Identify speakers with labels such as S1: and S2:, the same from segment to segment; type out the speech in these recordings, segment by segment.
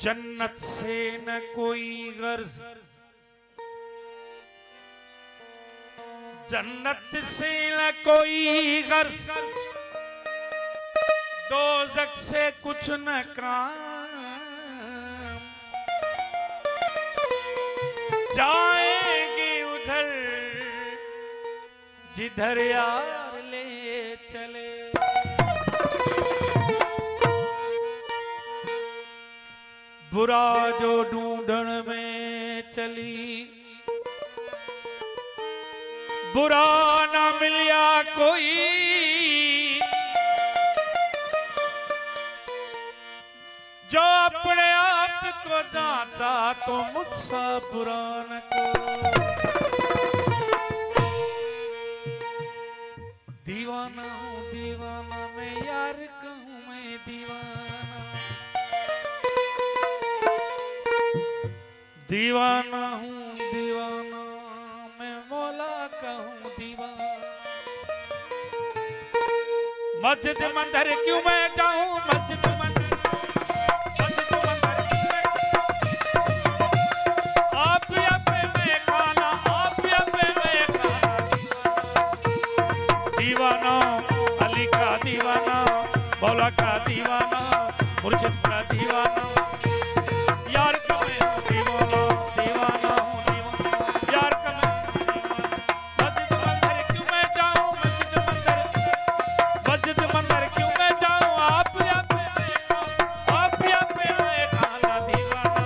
S1: जन्नत से न कोई गर्ज, जन्नत से न कोई गर्ज, दोज़ख से कुछ न काम। जाएंगे उधर जिधर यार ले चले। बुरा जो ढूंढण में चली, बुरा ना मिलिया कोई। जो अपने आप को जांचा तो मुझसा बुरा न कोई। दीवाना हूँ दीवाना मैं, यार कहूँ मैं दीवाना। दीवाना हूँ दीवाना मैं, मौला कहूँ दीवाना। मस्जिद मंदिर क्यों मैं जाऊँ, मस्जिद मंदिर, मस्जिद मंदिर क्यों मैं, आप पे मैं खाना, आप पे मैं खाना। दीवाना अली का दीवाना, मौला का दीवाना, मुर्शिद का दीवाना। यार का मैं हूँ दीवाना, दीवाना हूँ दीवाना, यार का मैं मस्जिद मंदिर क्यों मैं जाऊँ, मस्जिद मंदिर, मस्जिद मंदिर क्यों मैं जाऊँ। आप पे मैं खाना। दीवाना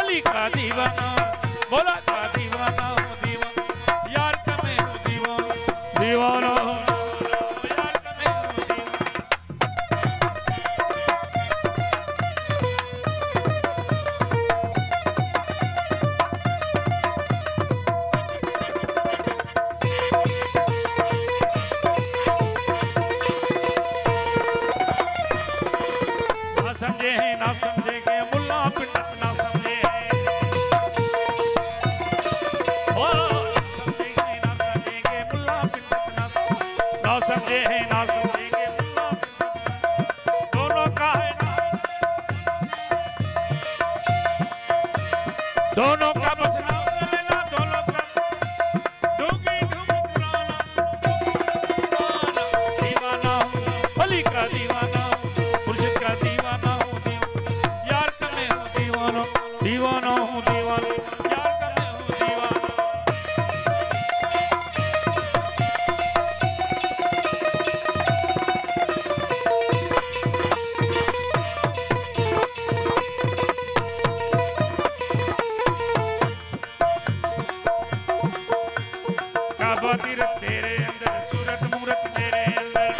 S1: अली का दीवाना, मौला का दीवाना हूँ दीवाना। यार का मैं हूँ दीवाना, दीवाना हूँ यार का मैं हूँ दीवाना। ना समझे हैं ना समझेंगे, मुल्ला पिंडत ना समझे हैं। ओ ना समझे हैं ना समझेंगे, मुल्ला पिंडत ना समझे हैं ना समझेंगे, मुल्ला पिंडत। दोनों का है ना, दोनों का बस नाम लेना, दोनों का डूंगी डूंगी पुराना। दीवाना हूँ अली का दीवाना, मुर्शिद का दीवाना हूँ दीवाना। यार का मैं हूँ दीवाना, दीवाना हूँ दीवाना, यार का मैं हूँ दीवाना। काबा तीरथ तेरे अंदर, सूरत मूरत तेरे अंदर।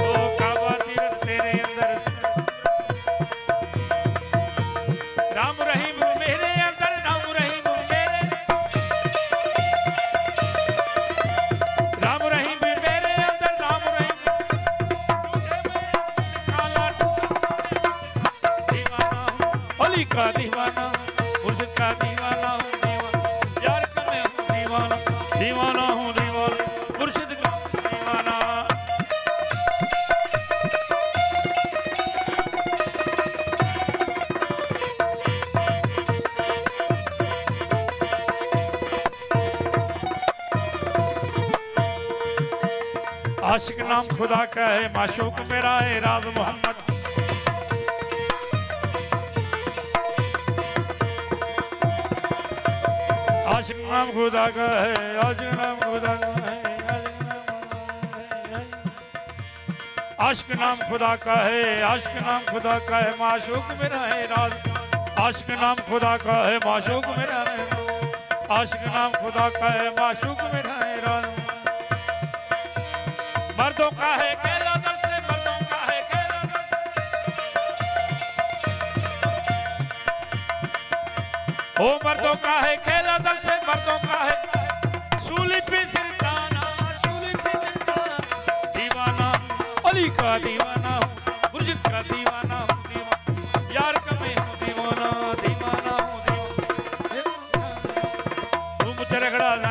S1: ओ काबा तीरथ तेरे अंदर, राम रहीम मेरे अंदर, राम रहीम मेरे, राम रहीम मेरे अंदर, राम रहीम काला। दीवाना हूँ अली का दीवाना, मुर्शिद का दीवाना हूँ दीवाना। यार का मैं हूँ दीवाना, दीवाना हूँ दीवाना, मुर्शिद का दीवाना। आशिक नाम खुदा का है, माशूक मेरा है राज मोहम्मद। आशिक नाम खुदा का है, आशिक नाम खुदा का है, आशिक नाम खुदा का है, आशिक नाम खुदा का है, माशूक मेरा है राज। आशिक नाम खुदा का है, माशूक मेरा है, आशिक नाम खुदा का है, माशूक मेरा है राज। मर्दों का है खेला दल से, मर्दों का है खेला दल। ओ मर्दों का है खेला दल से, मर्दों का है सूली पे सिरताना, सूली पे सिरताना। दीवाना अली का दीवाना हूँ, मुर्शिद का दीवाना हूँ दीवाना। यार का मैं हूँ दीवाना, दीवाना हूँ दीवाना। तू मुझे रगड़ा ना